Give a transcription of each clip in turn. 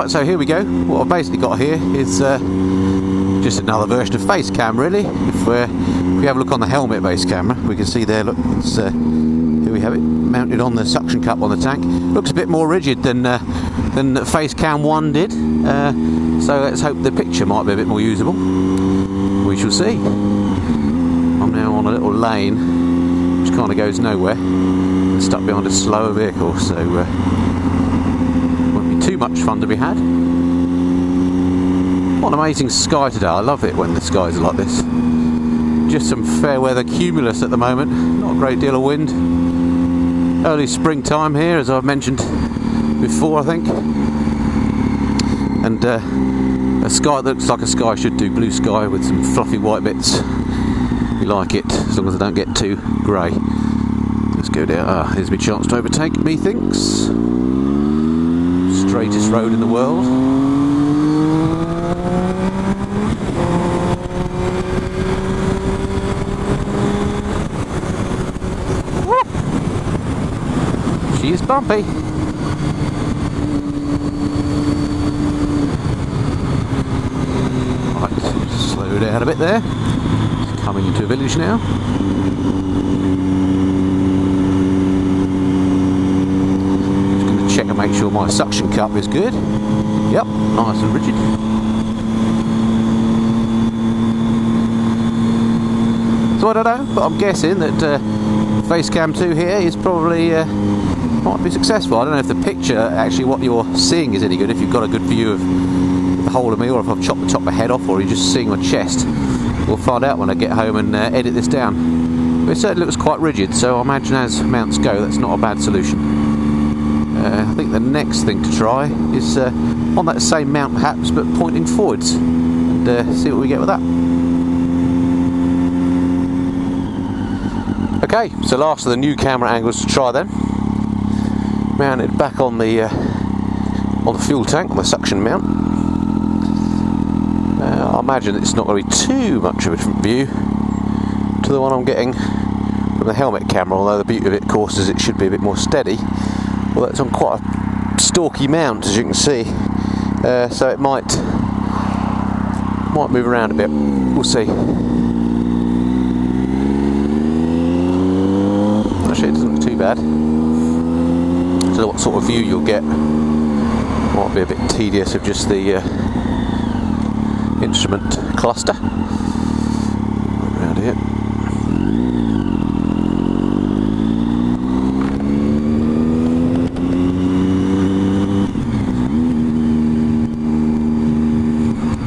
Right, so here we go. What I've basically got here is just another version of face cam, really. If we have a look on the helmet base camera, we can see there, look, it's, here we have it, mounted on the suction cup on the tank. Looks a bit more rigid than face cam 1 did, so let's hope the picture might be a bit more usable. We shall see. I'm now on a little lane which kind of goes nowhere, and stuck behind a slower vehicle, so won't be too much fun to be had. What an amazing sky today. I love it when the skies are like this. Just some fair weather cumulus at the moment, not a great deal of wind. Early springtime here, as I've mentioned before, I think. And a sky that looks like a sky should do, blue sky with some fluffy white bits. We like it, as long as I don't get too grey. Let's go down. Ah, here's my chance to overtake, methinks. Straightest road in the world. She is bumpy. Right, slow down a bit there. It's coming into a village now. Just going to check and make sure my suction cup is good. Yep, nice and rigid. So I don't know, but I'm guessing that Facecam 2 here is probably might be successful. I don't know if the picture, actually what you're seeing is any good, if you've got a good view of the whole of me, or if I've chopped the top of my head off, or you're just seeing my chest. We'll find out when I get home and edit this down. But it certainly looks quite rigid, so I imagine as mounts go, that's not a bad solution. I think the next thing to try is on that same mount perhaps, but pointing forwards, and see what we get with that. Okay, so last of the new camera angles to try then. Mounted back on the fuel tank, on the suction mount. I imagine it's not going to be too much of a different view to the one I'm getting from the helmet camera, although the beauty of it, of course, is it should be a bit more steady. Although it's on quite a stalky mount, as you can see, so it might move around a bit. We'll see. Actually, it doesn't look too bad. So what sort of view you'll get might be a bit tedious of just the instrument cluster. Around here.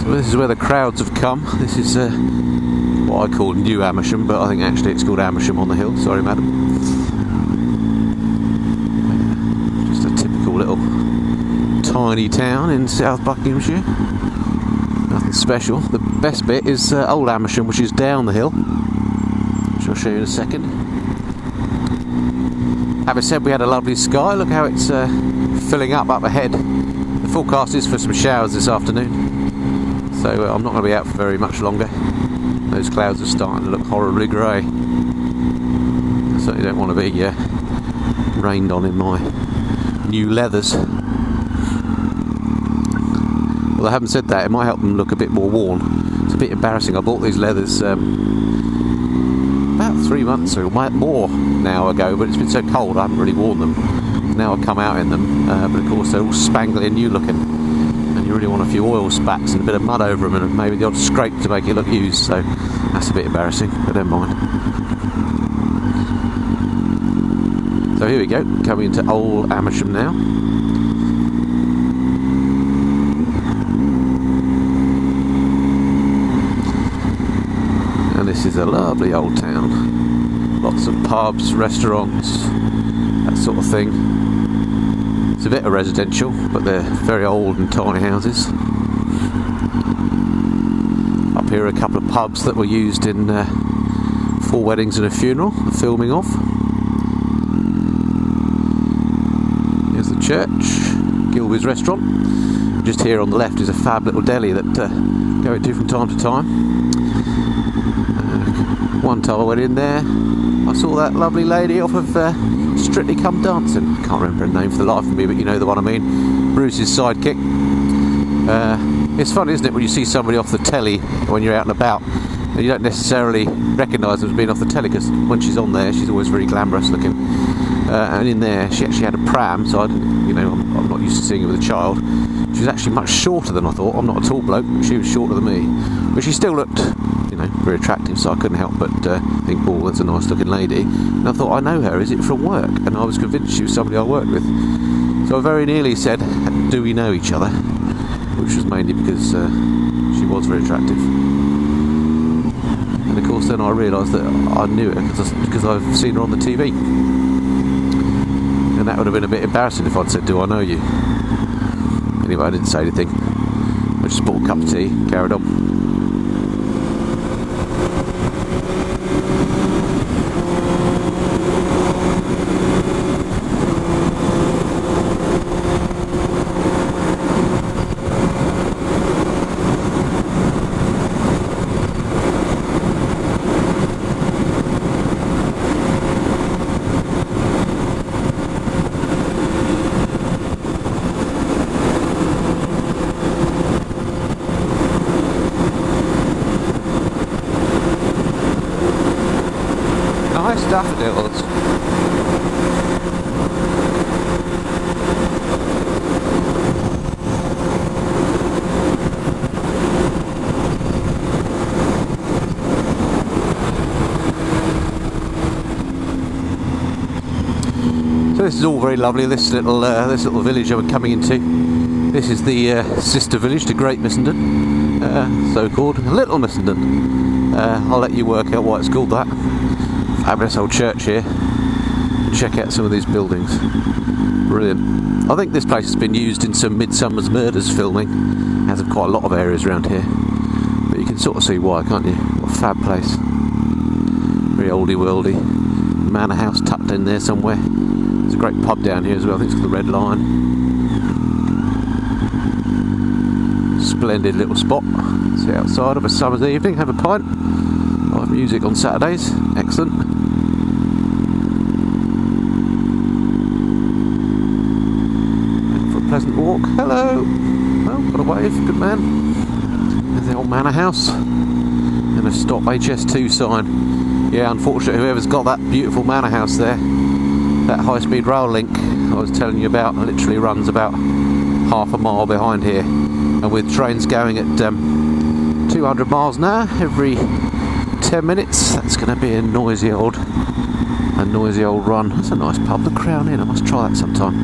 So this is where the crowds have come. This is what I call New Amersham, but I think actually it's called Amersham on the hill. Sorry, madam. Little tiny town in South Buckinghamshire. Nothing special. The best bit is Old Amersham, which is down the hill, which I'll show you in a second. Having said we had a lovely sky, look how it's filling up ahead. The forecast is for some showers this afternoon, so I'm not going to be out for very much longer. Those clouds are starting to look horribly grey. I certainly don't want to be rained on in my new leathers. Well, I haven't said that, it might help them look a bit more worn. It's a bit embarrassing. I bought these leathers about 3 months or more now ago, but it's been so cold I haven't really worn them. Now I've come out in them, but of course they're all spangly and new looking, and you really want a few oil spats and a bit of mud over them, and maybe the odd scrape to make it look used, so that's a bit embarrassing, but don't mind. So here we go, coming into Old Amersham now. And this is a lovely old town. Lots of pubs, restaurants, that sort of thing. It's a bit of residential, but they're very old and tiny houses. Up here are a couple of pubs that were used in for weddings and a funeral, the filming of. Here's the church, Gilby's restaurant. Just here on the left is a fab little deli that go into from time to time. One time I went in there, I saw that lovely lady off of Strictly Come Dancing. Can't remember her name for the life of me, but you know the one I mean. Bruce's sidekick. It's funny, isn't it, when you see somebody off the telly when you're out and about, and you don't necessarily recognise them as being off the telly, because when she's on there, she's always very glamorous looking. And in there, she actually had a pram, so I didn't, I'm not used to seeing her with a child. She was actually much shorter than I thought. I'm not a tall bloke, but she was shorter than me. But she still looked, very attractive, so I couldn't help but think, oh, that's a nice looking lady. And I thought, I know her, is it from work? And I was convinced she was somebody I worked with. So I very nearly said, do we know each other? Which was mainly because she was very attractive. And of course then I realised that I knew her because I've seen her on the TV. And that would have been a bit embarrassing if I'd said, do I know you? Anyway, I didn't say anything. I just bought a cup of tea, carried on. Nice daffodils. So this is all very lovely. This little village I'm coming into. This is the sister village to Great Missenden, so called Little Missenden. I'll let you work out why it's called that. Fabulous old church here. Check out some of these buildings. Brilliant. I think this place has been used in some Midsummer's Murders filming. It has quite a lot of areas around here. But you can sort of see why, can't you? What a fab place. Very oldie worldy. Manor house tucked in there somewhere. There's a great pub down here as well. I think it's called the Red Lion. Splendid little spot. Sit outside of a summer's evening, have a pint. Live music on Saturdays. Excellent. Pleasant walk. Hello. Oh, got a wave. Good man. There's the old manor house. And a stop HS2 sign. Yeah, unfortunately, whoever's got that beautiful manor house there, that high-speed rail link I was telling you about, literally runs about half a mile behind here. And with trains going at 200 miles an hour every 10 minutes, that's going to be a noisy old run. That's a nice pub, the Crown Inn. I must try that sometime.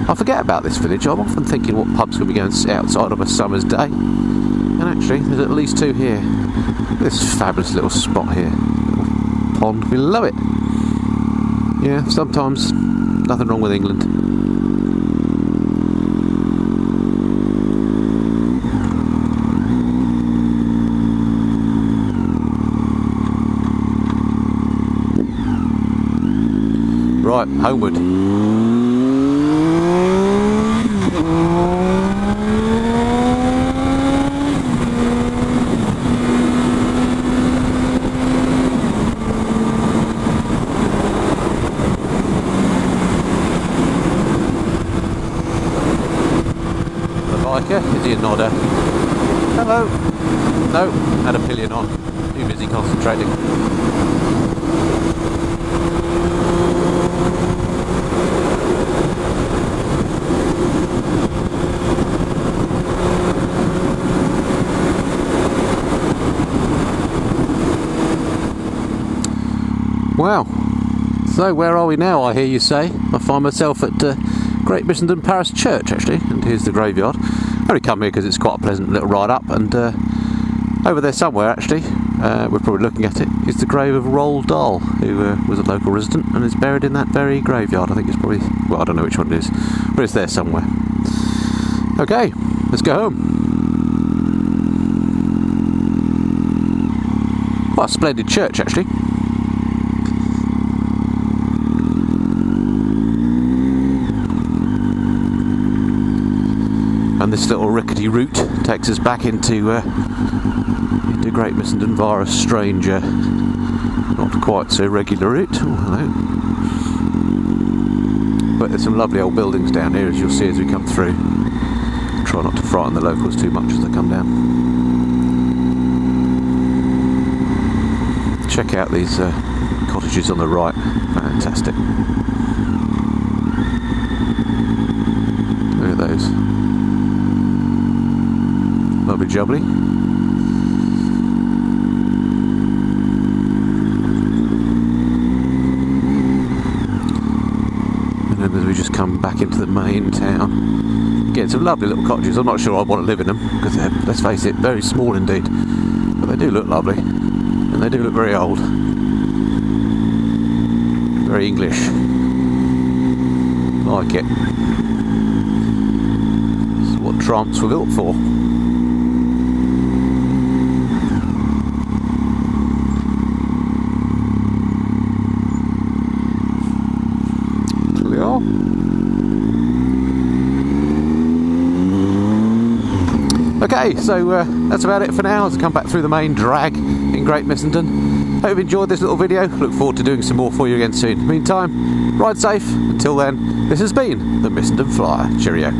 I forget about this village. I'm often thinking what pubs could be going outside of a summer's day. And actually, there's at least two here. This fabulous little spot here. Little pond. We love it. Yeah, sometimes nothing wrong with England. Right, homeward. Is he a nodder? Hello. No, had a pillion on. Too busy concentrating. Wow. So where are we now, I hear you say? I find myself at Great Missenden Parish Church, actually, and here's the graveyard. I only come here because it's quite a pleasant little ride up, and over there somewhere, actually, we're probably looking at it, is the grave of Roald Dahl, who was a local resident and is buried in that very graveyard. I think it's probably, well, I don't know which one it is, but it's there somewhere. Okay, let's go home. What a splendid church, actually. And this little rickety route takes us back into Great Missenden via a strange, not quite so regular route. Oh, hello. But there's some lovely old buildings down here, as you'll see as we come through. Try not to frighten the locals too much as they come down. Check out these cottages on the right, fantastic. Look at those. Lovely jubbly. And then as we just come back into the main town, again some lovely little cottages. I'm not sure I want to live in them because they're, let's face it, very small indeed, but they do look lovely and they do look very old, very English. Like it. This is what tramps were built for. Okay, so that's about it for now as I come back through the main drag in Great Missenden. Hope you've enjoyed this little video. Look forward to doing some more for you again soon. Meantime, ride safe. Until then, this has been the Missenden Flyer. Cheerio.